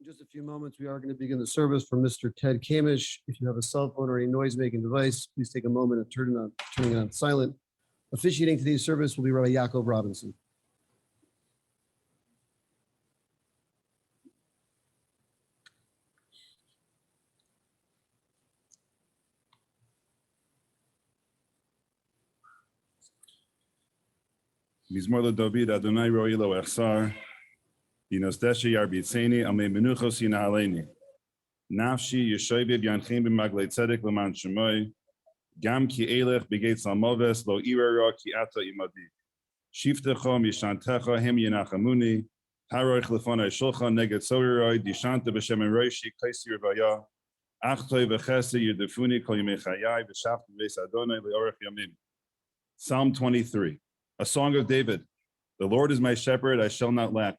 just a few moments, we are going to begin the service for Mr. Ted Kamish. If you have a cell phone or any noise-making device, please take a moment and turning it on silent. Officiating today's service will be Rabbi Yaakov Robinson. Mizmor LeDavid Adonai Roi Lo Echsar Yinosdeshi Yarbitzeni Amei Menuchos Yinahaleni Nafshi Yeshoiv Yanchem B'Maglei Tzedek L'man Shemoy Gam Ki Elech B'Geit Salmoves Lo Irera Ki Ata Imadi Shiftecho Mishantecha Hem Yinachamuni Haroich Lefonai Shulchan Neged Soiroi Dishanta B'Shem Roishi Kaisi Revaya Achtoi V'Chese Yedefuni Kol Yimei Chayai V'Shaft V'Beis Adonai Le'orech Yamim. Psalm 23. A song of David. The Lord is my shepherd, I shall not lack.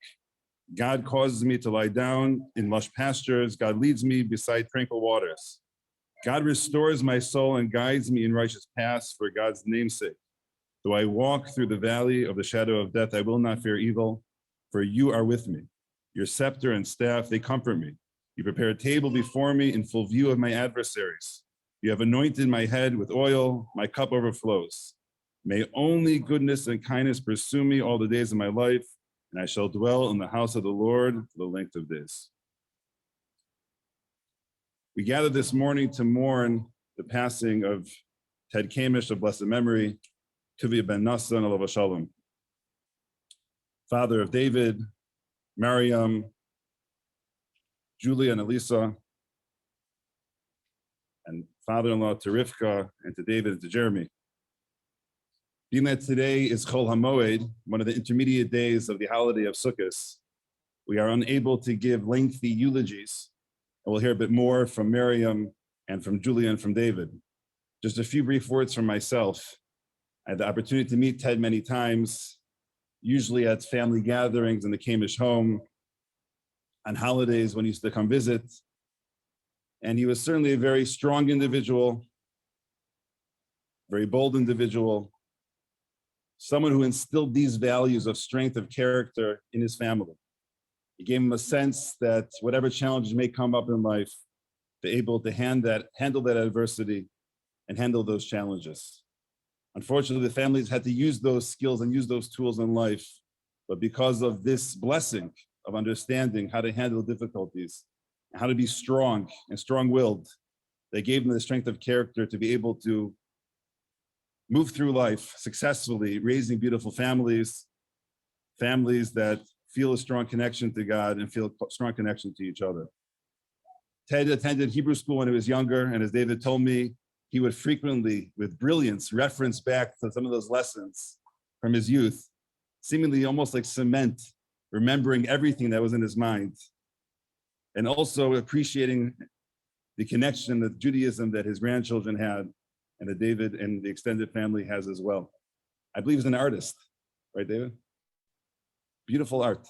God causes me to lie down in lush pastures. God leads me beside tranquil waters. God restores my soul and guides me in righteous paths for God's name's sake. Though I walk through the valley of the shadow of death, I will not fear evil, for you are with me. Your scepter and staff, they comfort me. You prepare a table before me in full view of my adversaries. You have anointed my head with oil, my cup overflows. May only goodness and kindness pursue me all the days of my life, and I shall dwell in the house of the Lord for the length of days. We gather this morning to mourn the passing of Ted Kamish of blessed memory, Tuvia ben Nassan alav shalom, father of David, Miriam, Julia and Elisa, and father-in-law to Rivka, and to David and to Jeremy. Being that today is Chol HaMoed, one of the intermediate days of the holiday of Sukkot, we are unable to give lengthy eulogies. And we'll hear a bit more from Miriam and from Julia and from David. Just a few brief words from myself. I had the opportunity to meet Ted many times, usually at family gatherings in the Kamish home, on holidays when he used to come visit. And he was certainly a very strong individual, very bold individual, someone who instilled these values of strength of character in his family. He gave him a sense that whatever challenges may come up in life, they're able to handle that adversity and handle those challenges. Unfortunately, the families had to use those skills and use those tools in life, but because of this blessing of understanding how to handle difficulties, how to be strong and strong-willed, they gave them the strength of character to be able to move through life successfully, raising beautiful families that feel a strong connection to God and feel a strong connection to each other. Ted attended Hebrew school when he was younger, and as David told me, he would frequently, with brilliance, reference back to some of those lessons from his youth, seemingly almost like cement, remembering everything that was in his mind, and also appreciating the connection with Judaism that his grandchildren had and that David and the extended family has as well. I believe he's an artist, right, David? Beautiful art.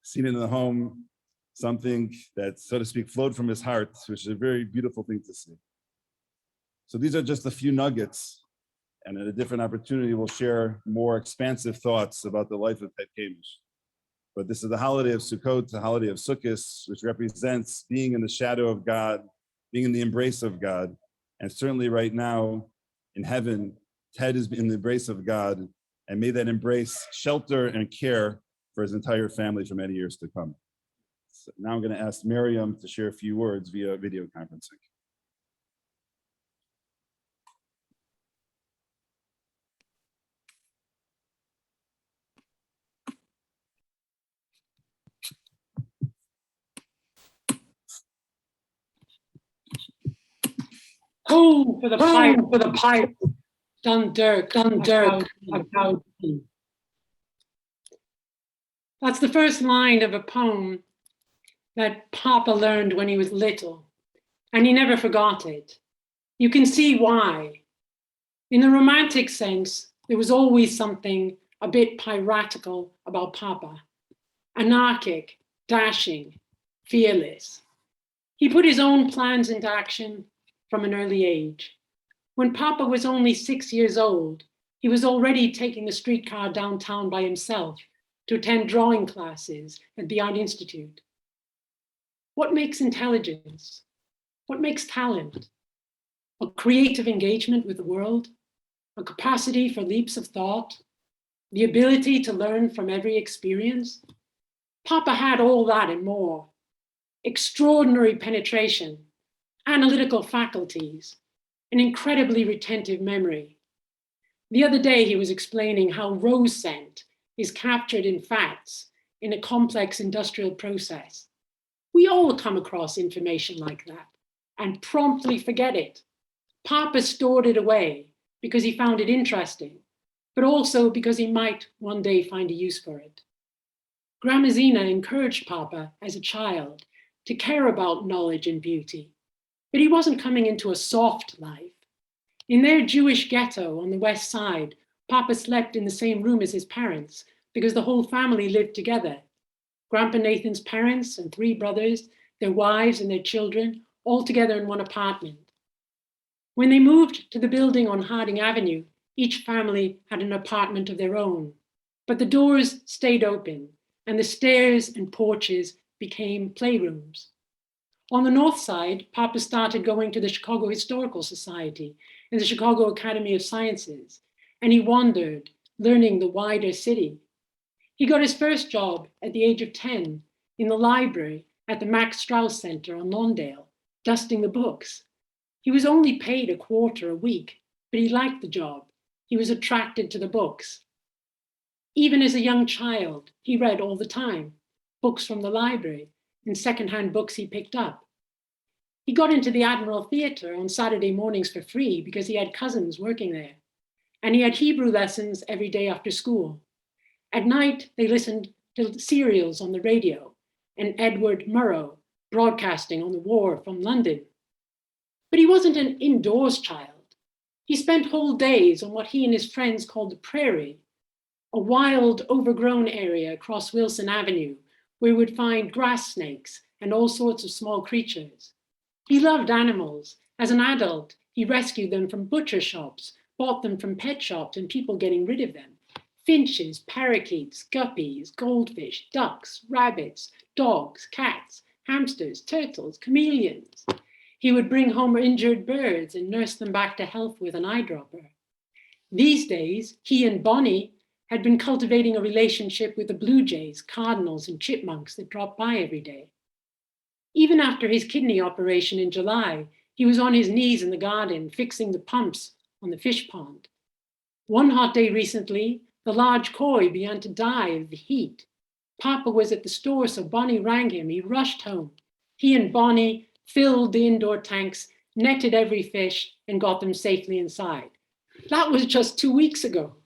Seen it in the home, something that, so to speak, flowed from his heart, which is a very beautiful thing to see. So these are just a few nuggets, and at a different opportunity, we'll share more expansive thoughts about the life of Ted Kamish. But this is the holiday of Sukkot, the holiday of Sukkot, which represents being in the shadow of God, being in the embrace of God. And certainly right now in heaven, Ted is in the embrace of God, and may that embrace shelter and care for his entire family for many years to come. So now I'm going to ask Miriam to share a few words via video conferencing. Oh, for the pipe. Done Dirk. That's the first line of a poem that Papa learned when he was little, and he never forgot it. You can see why. In the romantic sense, there was always something a bit piratical about Papa, anarchic, dashing, fearless. He put his own plans into action from an early age. When Papa was only 6 years old, he was already taking the streetcar downtown by himself to attend drawing classes at the Art Institute. What makes intelligence? What makes talent? A creative engagement with the world, a capacity for leaps of thought, the ability to learn from every experience. Papa had all that and more. Extraordinary penetration, analytical faculties, an incredibly retentive memory. The other day, he was explaining how rose scent is captured in fats in a complex industrial process. We all come across information like that and promptly forget it. Papa stored it away because he found it interesting, but also because he might one day find a use for it. Grandma Zena encouraged Papa as a child to care about knowledge and beauty, but he wasn't coming into a soft life. In their Jewish ghetto on the west side, Papa slept in the same room as his parents because the whole family lived together. Grandpa Nathan's parents and 3 brothers, their wives and their children, all together in one apartment. When they moved to the building on Harding Avenue, each family had an apartment of their own, but the doors stayed open and the stairs and porches became playrooms. On the north side, Papa started going to the Chicago Historical Society and the Chicago Academy of Sciences, and he wandered, learning the wider city. He got his first job at the age of 10 in the library at the Max Strauss Center on Lawndale, dusting the books. He was only paid $1/4 a week, but he liked the job. He was attracted to the books. Even as a young child, he read all the time, books from the library and secondhand books he picked up. He got into the Admiral Theater on Saturday mornings for free because he had cousins working there. And he had Hebrew lessons every day after school. At night, they listened to serials on the radio and Edward Murrow broadcasting on the war from London. But he wasn't an indoors child. He spent whole days on what he and his friends called the prairie, a wild, overgrown area across Wilson Avenue where we would find grass snakes and all sorts of small creatures. He loved animals. As an adult, he rescued them from butcher shops, bought them from pet shops and people getting rid of them. Finches, parakeets, guppies, goldfish, ducks, rabbits, dogs, cats, hamsters, turtles, chameleons. He would bring home injured birds and nurse them back to health with an eyedropper. These days, he and Bonnie had been cultivating a relationship with the blue jays, cardinals, and chipmunks that dropped by every day. Even after his kidney operation in July, he was on his knees in the garden fixing the pumps on the fish pond. One hot day recently, the large koi began to die of the heat. Papa was at the store, so Bonnie rang him. He rushed home. He and Bonnie filled the indoor tanks, netted every fish, and got them safely inside. That was just 2 weeks ago.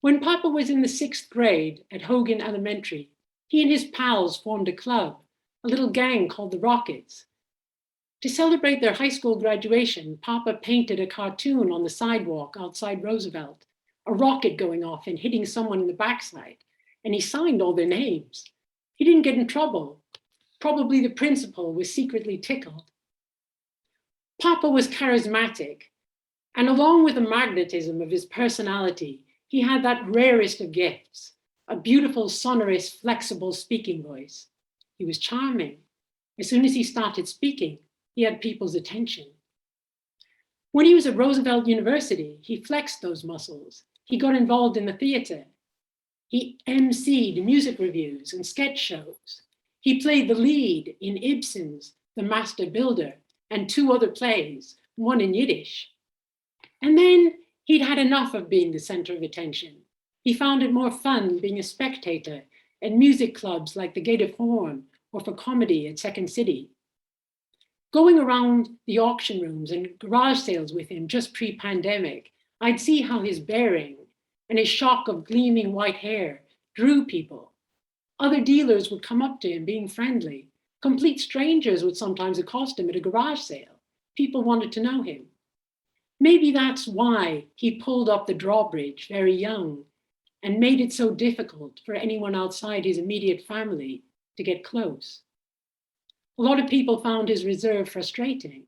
When Papa was in the 6th grade at Hogan Elementary, he and his pals formed a club, a little gang called the Rockets. To celebrate their high school graduation, Papa painted a cartoon on the sidewalk outside Roosevelt, a rocket going off and hitting someone in the backside, and he signed all their names. He didn't get in trouble. Probably the principal was secretly tickled. Papa was charismatic, and along with the magnetism of his personality, he had that rarest of gifts, a beautiful, sonorous, flexible speaking voice. He was charming. As soon as he started speaking, he had people's attention. When he was at Roosevelt University, he flexed those muscles. He got involved in the theater. He emceed music reviews and sketch shows. He played the lead in Ibsen's The Master Builder and 2 other plays, one in Yiddish. And then he'd had enough of being the center of attention. He found it more fun being a spectator at music clubs like the Gate of Horn or for comedy at Second City. Going around the auction rooms and garage sales with him just pre-pandemic, I'd see how his bearing and his shock of gleaming white hair drew people. Other dealers would come up to him being friendly. Complete strangers would sometimes accost him at a garage sale. People wanted to know him. Maybe that's why he pulled up the drawbridge very young and made it so difficult for anyone outside his immediate family to get close. A lot of people found his reserve frustrating.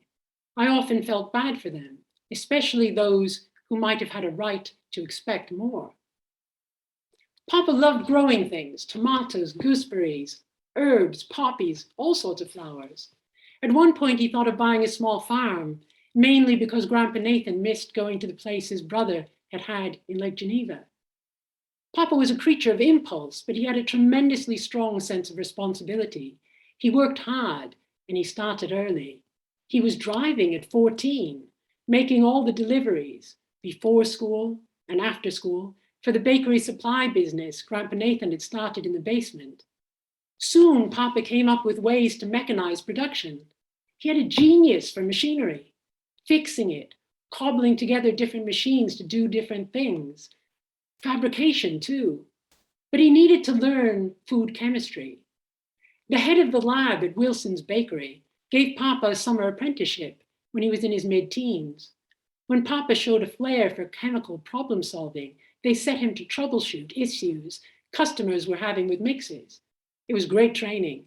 I often felt bad for them, especially those who might have had a right to expect more. Papa loved growing things, tomatoes, gooseberries, herbs, poppies, all sorts of flowers. At one point, he thought of buying a small farm, mainly because Grandpa Nathan missed going to the place his brother had had in Lake Geneva. Papa was a creature of impulse, but he had a tremendously strong sense of responsibility. He worked hard and he started early. He was driving at 14, making all the deliveries before school and after school for the bakery supply business Grandpa Nathan had started in the basement. Soon, Papa came up with ways to mechanize production. He had a genius for machinery, fixing it, cobbling together different machines to do different things. Fabrication, too. But he needed to learn food chemistry. The head of the lab at Wilson's Bakery gave Papa a summer apprenticeship when he was in his mid-teens. When Papa showed a flair for chemical problem solving, they set him to troubleshoot issues customers were having with mixes. It was great training.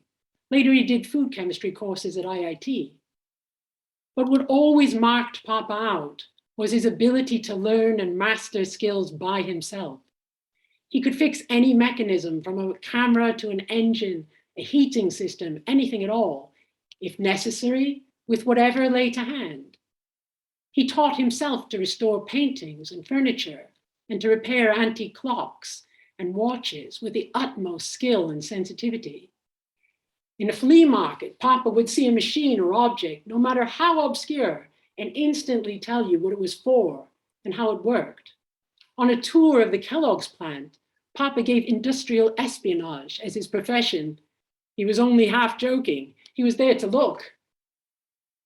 Later, he did food chemistry courses at IIT. But what always marked Papa out was his ability to learn and master skills by himself. He could fix any mechanism, from a camera to an engine, a heating system, anything at all, if necessary, with whatever lay to hand. He taught himself to restore paintings and furniture and to repair antique clocks and watches with the utmost skill and sensitivity. In a flea market, Papa would see a machine or object, no matter how obscure, and instantly tell you what it was for and how it worked. On a tour of the Kellogg's plant, Papa gave industrial espionage as his profession. He was only half joking. He was there to look.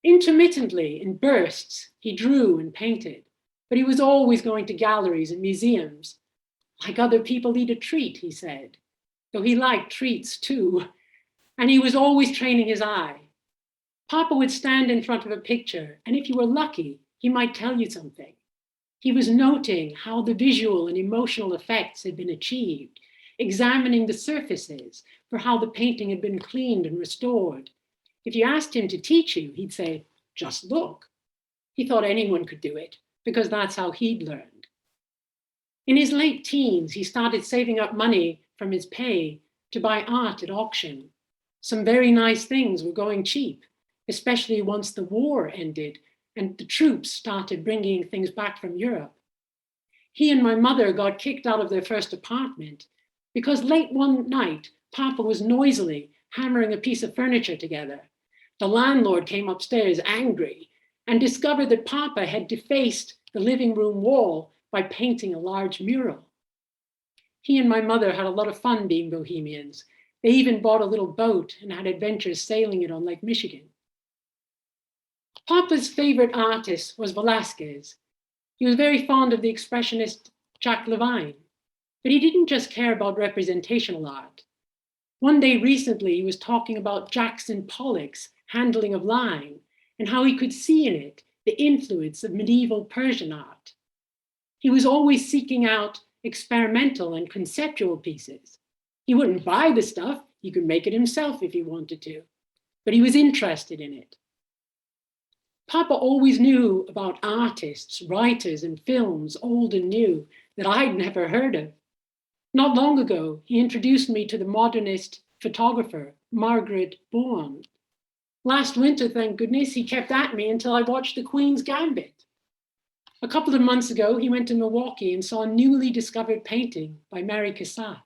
Intermittently, in bursts, he drew and painted, but he was always going to galleries and museums. Like other people eat a treat, he said, though he liked treats too. And he was always training his eye. Papa would stand in front of a picture, and if you were lucky, he might tell you something. He was noting how the visual and emotional effects had been achieved, examining the surfaces for how the painting had been cleaned and restored. If you asked him to teach you, he'd say, just look. He thought anyone could do it because that's how he'd learned. In his late teens, he started saving up money from his pay to buy art at auction. Some very nice things were going cheap, especially once the war ended and the troops started bringing things back from Europe. He and my mother got kicked out of their first apartment because late one night, Papa was noisily hammering a piece of furniture together. The landlord came upstairs angry and discovered that Papa had defaced the living room wall by painting a large mural. He and my mother had a lot of fun being bohemians. They even bought a little boat and had adventures sailing it on Lake Michigan. Papa's favorite artist was Velázquez. He was very fond of the expressionist Jacques Levine, but he didn't just care about representational art. One day recently, he was talking about Jackson Pollock's handling of line and how he could see in it the influence of medieval Persian art. He was always seeking out experimental and conceptual pieces. He wouldn't buy the stuff, he could make it himself if he wanted to, but he was interested in it. Papa always knew about artists, writers, and films, old and new, that I'd never heard of. Not long ago, he introduced me to the modernist photographer, Margaret Bourne. Last winter, thank goodness, he kept at me until I watched The Queen's Gambit. A couple of months ago, he went to Milwaukee and saw a newly discovered painting by Mary Cassatt.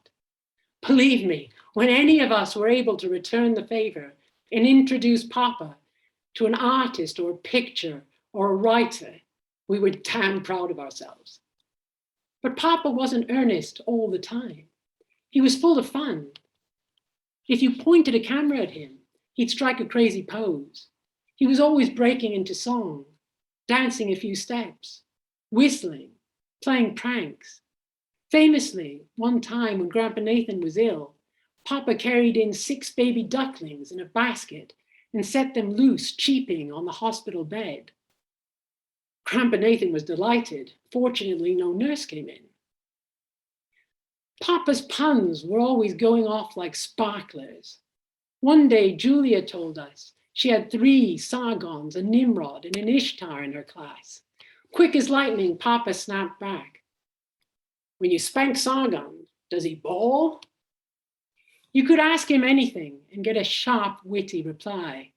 Believe me, when any of us were able to return the favor and introduce Papa to an artist or a picture or a writer, we were damn proud of ourselves. But Papa wasn't earnest all the time. He was full of fun. If you pointed a camera at him, he'd strike a crazy pose. He was always breaking into song, dancing a few steps, whistling, playing pranks. Famously, one time when Grandpa Nathan was ill, Papa carried in 6 baby ducklings in a basket and set them loose, cheeping on the hospital bed. Grandpa Nathan was delighted. Fortunately, no nurse came in. Papa's puns were always going off like sparklers. One day, Julia told us she had 3 Sargons, a Nimrod, and an Ishtar in her class. Quick as lightning, Papa snapped back. When you spank Sargon, does he bawl? You could ask him anything and get a sharp, witty reply.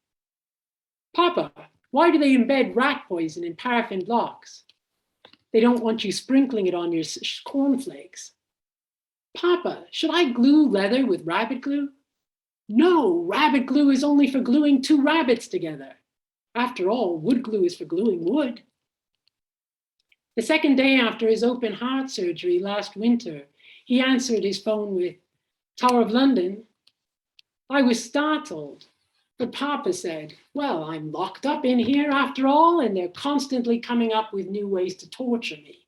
Papa, why do they embed rat poison in paraffin blocks? They don't want you sprinkling it on your cornflakes. Papa, should I glue leather with rabbit glue? No, rabbit glue is only for gluing two rabbits together. After all, wood glue is for gluing wood. The second day after his open heart surgery last winter, he answered his phone with, Tower of London. I was startled, but Papa said, well, I'm locked up in here after all, and they're constantly coming up with new ways to torture me.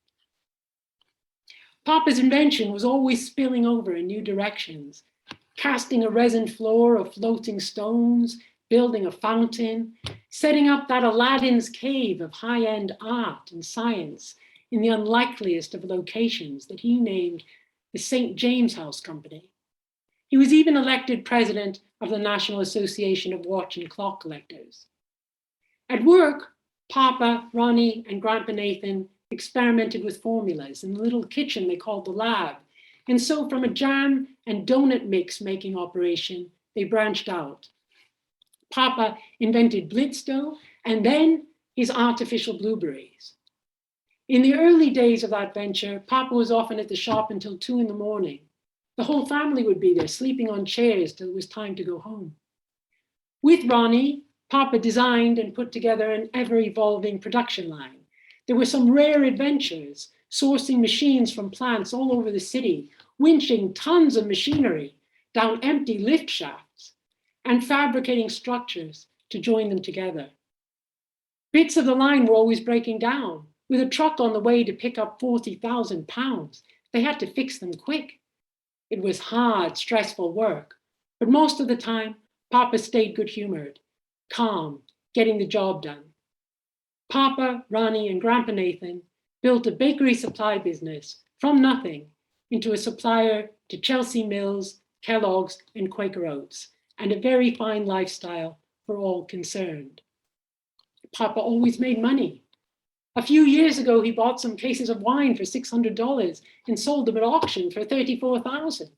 Papa's invention was always spilling over in new directions, casting a resin floor of floating stones, building a fountain, setting up that Aladdin's cave of high-end art and science in the unlikeliest of locations that he named the St. James House Company. He was even elected president of the National Association of Watch and Clock Collectors. At work, Papa, Ronnie, and Grandpa Nathan experimented with formulas in the little kitchen they called the lab. And so from a jam and donut mix making operation, they branched out. Papa invented blitz dough and then his artificial blueberries. In the early days of that venture, Papa was often at the shop until 2 a.m. The whole family would be there, sleeping on chairs till it was time to go home. With Ronnie, Papa designed and put together an ever-evolving production line. There were some rare adventures, sourcing machines from plants all over the city, winching tons of machinery down empty lift shafts, and fabricating structures to join them together. Bits of the line were always breaking down. With a truck on the way to pick up 40,000 pounds, they had to fix them quick. It was hard, stressful work, but most of the time, Papa stayed good-humored, calm, getting the job done. Papa, Ronnie, and Grandpa Nathan built a bakery supply business from nothing into a supplier to Chelsea Mills, Kellogg's, and Quaker Oats, and a very fine lifestyle for all concerned. Papa always made money. A few years ago, he bought some cases of wine for $600 and sold them at auction for $34,000.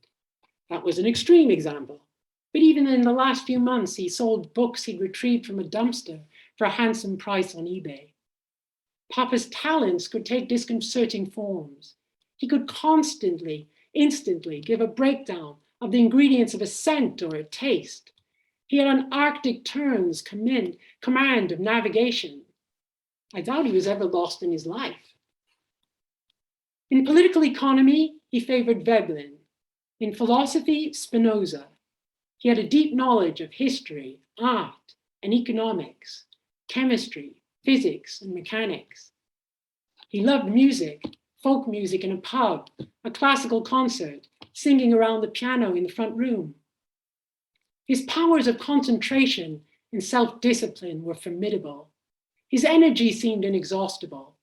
That was an extreme example. But even in the last few months, he sold books he'd retrieved from a dumpster for a handsome price on eBay. Papa's talents could take disconcerting forms. He could constantly, instantly give a breakdown of the ingredients of a scent or a taste. He had an Arctic Terns command of navigation. I doubt he was ever lost in his life. In political economy, he favored Veblen. In philosophy, Spinoza. He had a deep knowledge of history, art, and economics, chemistry, physics, and mechanics. He loved music, folk music in a pub, a classical concert, singing around the piano in the front room. His powers of concentration and self-discipline were formidable. His energy seemed inexhaustible.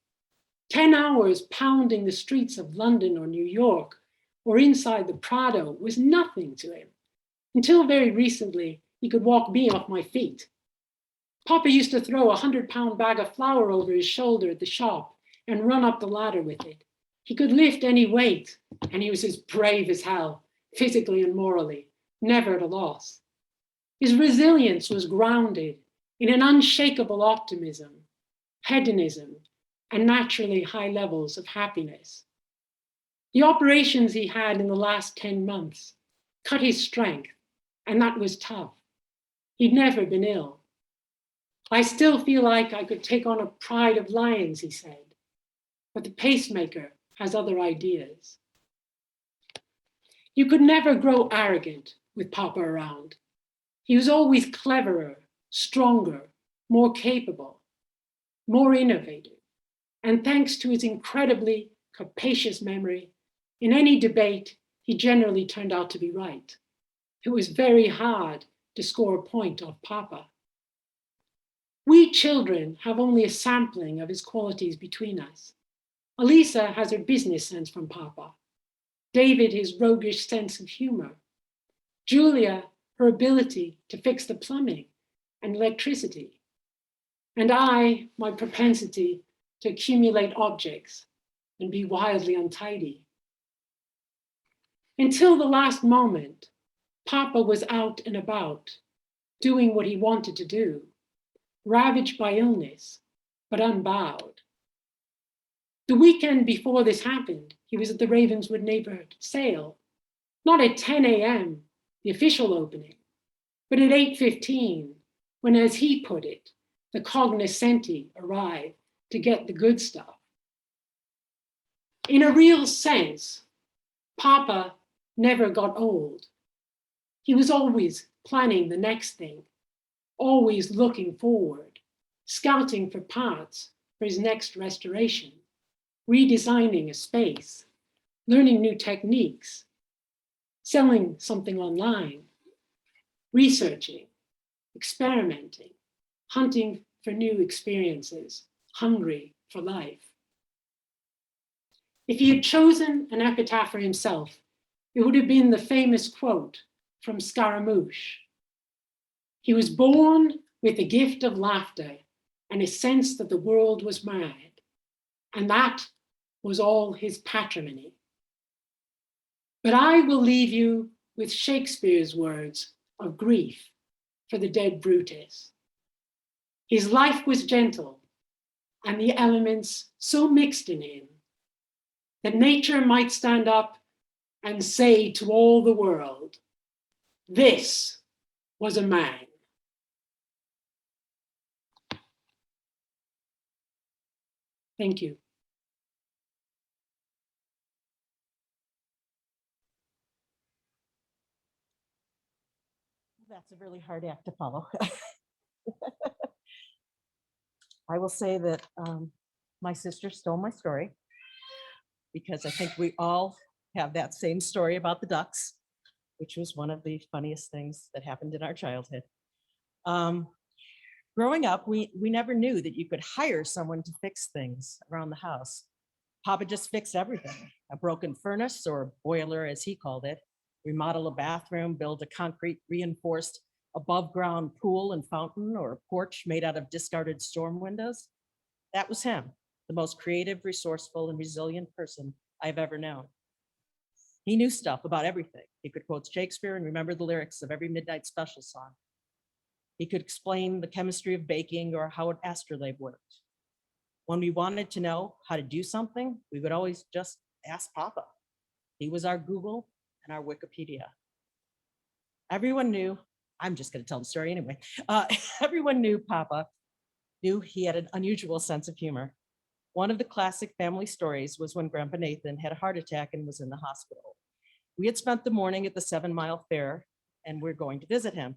10 hours pounding the streets of London or New York or inside the Prado was nothing to him. Until very recently, he could walk me off my feet. Papa used to throw a 100-pound bag of flour over his shoulder at the shop and run up the ladder with it. He could lift any weight, and he was as brave as hell, physically and morally, never at a loss. His resilience was grounded in an unshakable optimism, hedonism, and naturally high levels of happiness. The operations he had in the last 10 months cut his strength, and that was tough. He'd never been ill. I still feel like I could take on a pride of lions, he said, but the pacemaker has other ideas. You could never grow arrogant with Papa around. He was always cleverer, stronger, more capable, more innovative. And thanks to his incredibly capacious memory, in any debate, he generally turned out to be right. It was very hard to score a point off Papa. We children have only a sampling of his qualities between us. Elisa has her business sense from Papa. David, his roguish sense of humor. Julia, her ability to fix the plumbing and electricity. And I, my propensity to accumulate objects and be wildly untidy. Until the last moment, Papa was out and about, doing what he wanted to do, ravaged by illness, but unbowed. The weekend before this happened, he was at the Ravenswood neighborhood sale, not at 10 a.m., the official opening, but at 8:15, when, as he put it, the cognoscenti arrived to get the good stuff. In a real sense, Papa never got old. He was always planning the next thing, always looking forward, scouting for parts for his next restoration, redesigning a space, learning new techniques, selling something online, researching, experimenting, hunting for new experiences, hungry for life. If he had chosen an epitaph for himself, it would have been the famous quote from Scaramouche. He was born with the gift of laughter and a sense that the world was mad, and that was all his patrimony. But I will leave you with Shakespeare's words of grief for the dead Brutus. His life was gentle, and the elements so mixed in him that nature might stand up and say to all the world, this was a man. Thank you. That's a really hard act to follow. I will say that my sister stole my story because I think we all have that same story about the ducks, which was one of the funniest things that happened in our childhood. Growing up, we never knew that you could hire someone to fix things around the house. Papa just fixed everything, a broken furnace or boiler as he called it, remodel a bathroom, build a concrete reinforced above ground pool and fountain or a porch made out of discarded storm windows. That was him, the most creative, resourceful, and resilient person I've ever known. He knew stuff about everything. He could quote Shakespeare and remember the lyrics of every Midnight Special song. He could explain the chemistry of baking or how an astrolabe worked. When we wanted to know how to do something, we would always just ask Papa. He was our Google and our Wikipedia. Everyone knew, I'm just going to tell the story anyway. Everyone knew Papa knew he had an unusual sense of humor. One of the classic family stories was when Grandpa Nathan had a heart attack and was in the hospital. We had spent the morning at the 7 Mile Fair and we're going to visit him.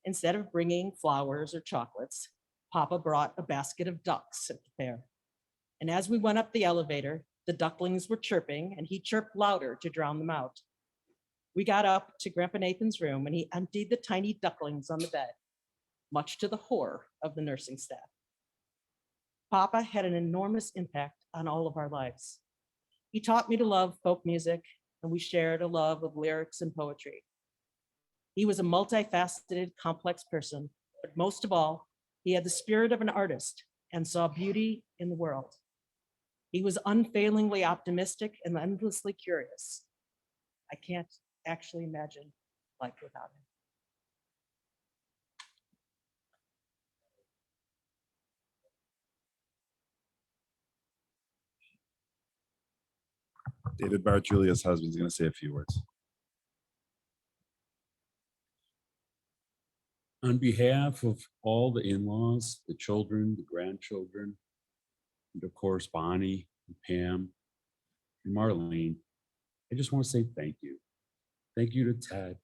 Instead of bringing flowers or chocolates, Papa brought a basket of ducks at the fair. And as we went up the elevator, the ducklings were chirping and he chirped louder to drown them out. We got up to Grandpa Nathan's room and he emptied the tiny ducklings on the bed, much to the horror of the nursing staff. Papa had an enormous impact on all of our lives. He taught me to love folk music, and we shared a love of lyrics and poetry. He was a multifaceted, complex person, but most of all, he had the spirit of an artist and saw beauty in the world. He was unfailingly optimistic and endlessly curious. I can't actually imagine life without him. David Bart, Julia's husband, is going to say a few words. On behalf of all the in-laws, the children, the grandchildren, and of course, Bonnie, and Pam, and Marlene, I just want to say thank you. Thank you to Ted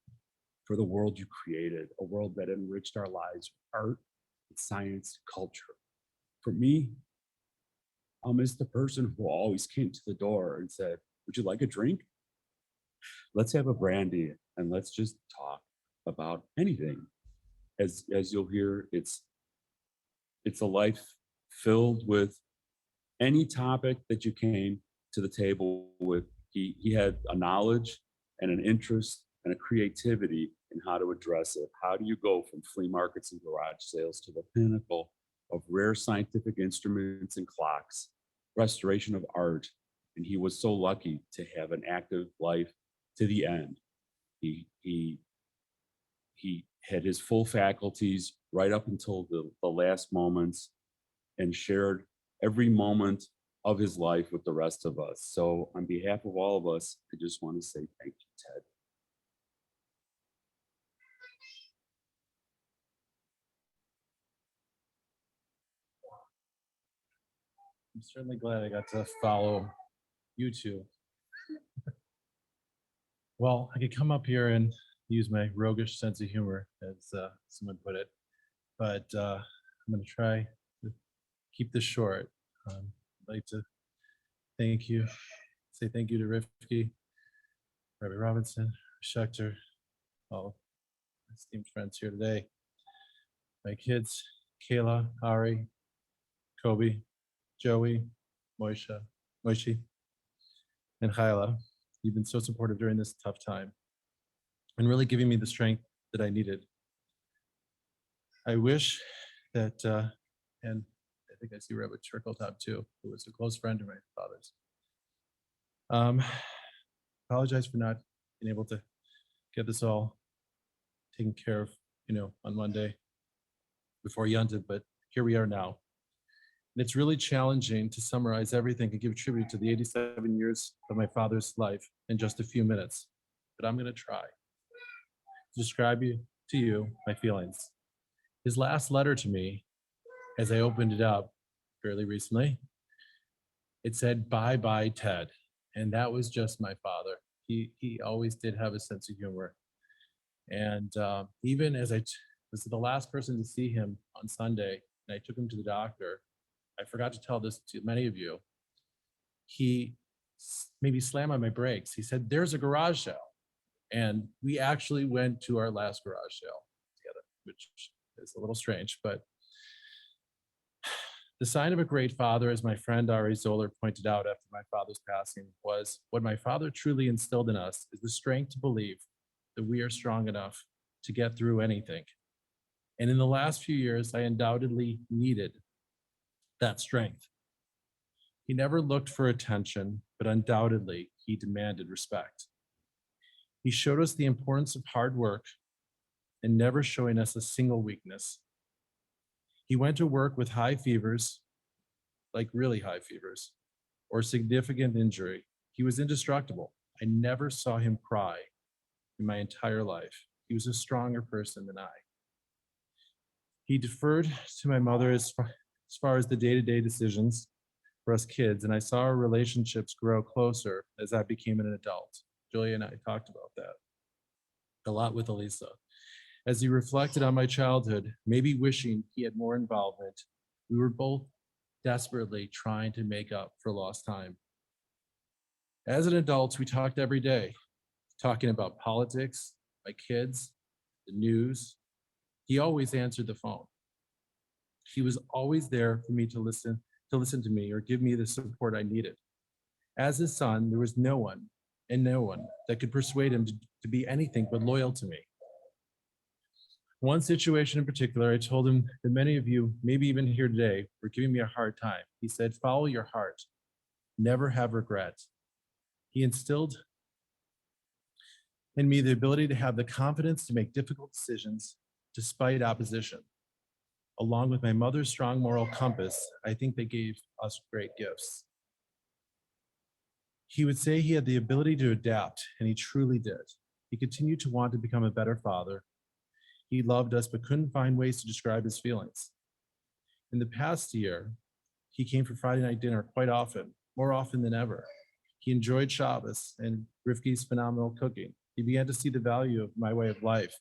for the world you created, a world that enriched our lives with art, with science, culture. For me, I'll miss the person who always came to the door and said, would you like a drink? Let's have a brandy and let's just talk about anything. As you'll hear, it's a life filled with any topic that you came to the table with. He had a knowledge and an interest and a creativity in how to address it. How do you go from flea markets and garage sales to the pinnacle of rare scientific instruments and clocks, restoration of art? And he was so lucky to have an active life to the end. He He had his full faculties right up until the last moments and shared every moment of his life with the rest of us. So on behalf of all of us, I just want to say thank you, Ted. I'm certainly glad I got to follow you two. Well, I could come up here and use my roguish sense of humor, as someone put it, but I'm going to try to keep this short. I'd like to say thank you to Rifki, Rabbi Robinson, Schechter, all my esteemed friends here today, my kids, Kayla, Ari, Kobe, Joey, Moishi, and Hyla. You've been so supportive during this tough time and really giving me the strength that I needed. I wish that, and I think I see Rabbi Turkletop too, who was a close friend of my father's. Apologize for not being able to get this all taken care of, on Monday before Yontif, but here we are now. And it's really challenging to summarize everything and give tribute to the 87 years of my father's life in just a few minutes, but I'm going to try to describe to you my feelings. His last letter to me, as I opened it up fairly recently, it said, "Bye bye, Ted." And that was just my father. He always did have a sense of humor. And even as I was the last person to see him on Sunday, and I took him to the doctor, I forgot to tell this to many of you. He maybe slammed on my brakes. He said, "There's a garage sale." And we actually went to our last garage sale together, which is a little strange, but the sign of a great father, as my friend Ari Zoller pointed out after my father's passing, was what my father truly instilled in us is the strength to believe that we are strong enough to get through anything. And in the last few years, I undoubtedly needed that strength. He never looked for attention, but undoubtedly he demanded respect. He showed us the importance of hard work and never showing us a single weakness. He went to work with high fevers, like really high fevers, or significant injury. He was indestructible. I never saw him cry in my entire life. He was a stronger person than I. He deferred to my mother as far as the day-to-day decisions for us kids, and I saw our relationships grow closer as I became an adult. Julia and I talked about that a lot with Elisa. As he reflected on my childhood, maybe wishing he had more involvement, we were both desperately trying to make up for lost time. As an adult, we talked every day, talking about politics, my kids, the news. He always answered the phone. He was always there for me to listen to me or give me the support I needed. As his son, there was no one that could persuade him to be anything but loyal to me. One situation in particular, I told him that many of you, maybe even here today, were giving me a hard time. He said, "Follow your heart. Never have regret." He instilled in me the ability to have the confidence to make difficult decisions despite opposition. Along with my mother's strong moral compass, I think they gave us great gifts. He would say he had the ability to adapt, and he truly did. He continued to want to become a better father. He loved us, but couldn't find ways to describe his feelings. In the past year, he came for Friday night dinner quite often, more often than ever. He enjoyed Shabbos and Rifki's phenomenal cooking. He began to see the value of my way of life.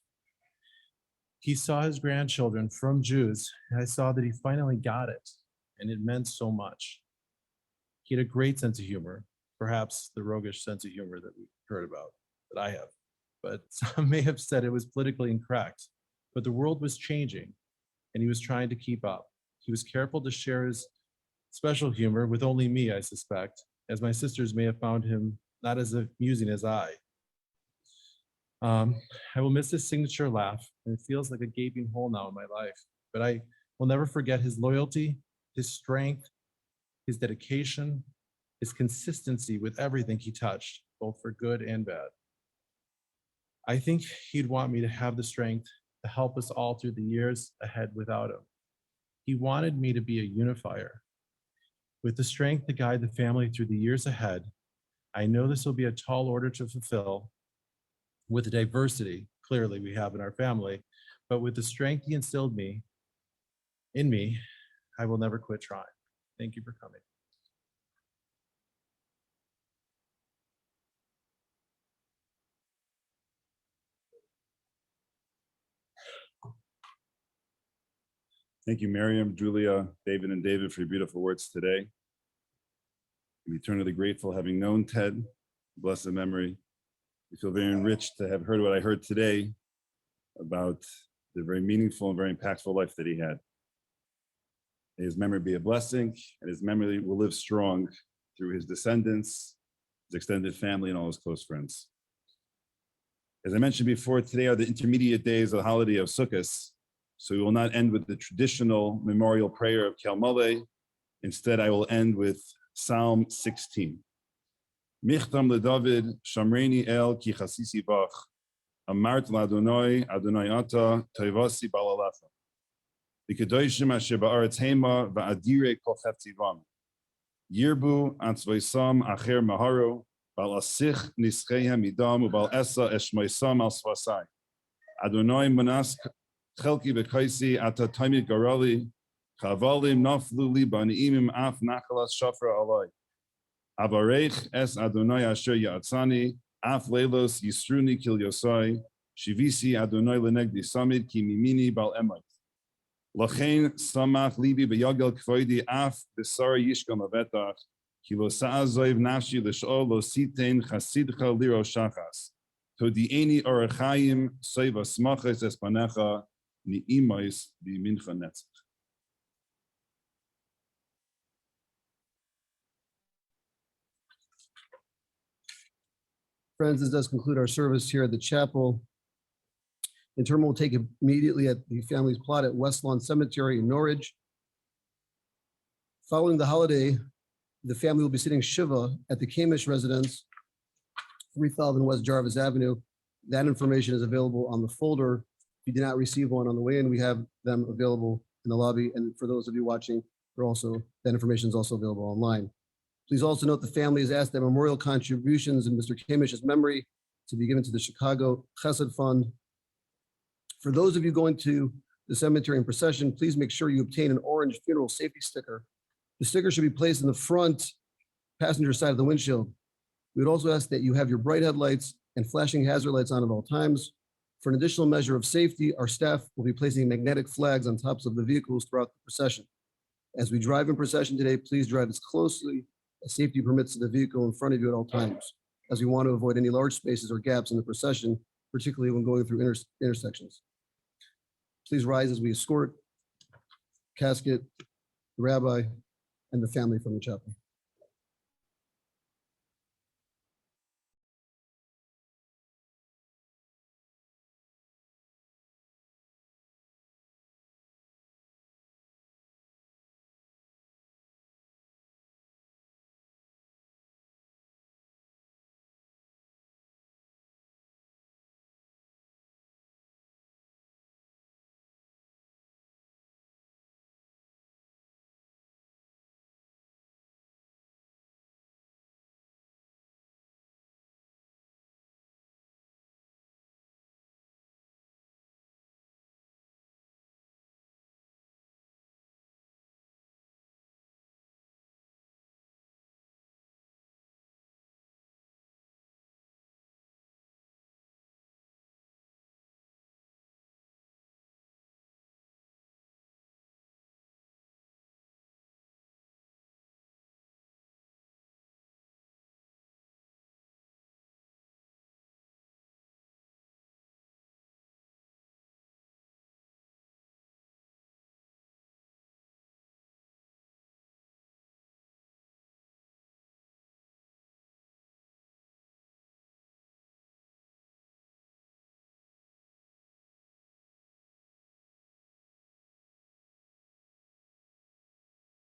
He saw his grandchildren from Jews, and I saw that he finally got it, and it meant so much. He had a great sense of humor, perhaps the roguish sense of humor that we heard about, that I have. But some may have said it was politically incorrect. But the world was changing, and he was trying to keep up. He was careful to share his special humor with only me, I suspect, as my sisters may have found him not as amusing as I. I will miss his signature laugh, and it feels like a gaping hole now in my life. But I will never forget his loyalty, his strength, his dedication, his consistency with everything he touched, both for good and bad. I think he'd want me to have the strength to help us all through the years ahead without him. He wanted me to be a unifier. With the strength to guide the family through the years ahead, I know this will be a tall order to fulfill with the diversity clearly we have in our family, but with the strength he instilled in me, I will never quit trying. Thank you for coming. Thank you, Miriam, Julia, David, and David for your beautiful words today. I'm eternally grateful having known Ted, blessed memory. I feel very enriched to have heard what I heard today about the very meaningful and very impactful life that he had. May his memory be a blessing, and his memory will live strong through his descendants, his extended family, and all his close friends. As I mentioned before, today are the intermediate days of the holiday of Sukkot, so we will not end with the traditional memorial prayer of Kel Mole. Instead, I will end with Psalm 16. Michtam leDavid, Shamreni El ki chasisi bach, Amart laDonai, Adonai ata, Toivasi balalacha. V'kedoshim asher ba'aretz hema, va'adire kol cheftivam. Yirbu atzvaisam acher maharo, bal asich nischeihem idam, ubal esa eshmoisam al svasai. Adonai manas chelki v'kaisi ata taimid garali, chavalim naflu li baniimim af nachalas shafra alai. Avarech es Adonai asher yatzani, af leilos yisruni kil yosai, shivisi Adonai lenegdi samid ki mimini bal emait. Lachein samach libi b'yagel kvoidi af b'sara yishkam avetach, ki lo sa'azoiv nafshi l'sh'ol lo sitein chasidcha liro shachas. Todi'eni orachayim soiva smachas espanecha ni'imais b'mincha netzach. Friends, this does conclude our service here at the chapel. Interment will take immediately at the family's plot at West Lawn Cemetery in Norwich. Following the holiday, the family will be sitting Shiva at the Kamish residence, 3000 West Jarvis Avenue. That information is available on the folder. If you did not receive one on the way in, we have them available in the lobby. And for those of you watching, that information is also available online. Please also note the family has asked that memorial contributions in Mr. Kamish's memory to be given to the Chicago Chesed Fund. For those of you going to the cemetery in procession, please make sure you obtain an orange funeral safety sticker. The sticker should be placed in the front passenger side of the windshield. We would also ask that you have your bright headlights and flashing hazard lights on at all times. For an additional measure of safety, our staff will be placing magnetic flags on tops of the vehicles throughout the procession. As we drive in procession today, please drive as closely as safety permits to the vehicle in front of you at all times, as we want to avoid any large spaces or gaps in the procession, particularly when going through intersections. Please rise as we escort casket, the rabbi, and the family from the chapel.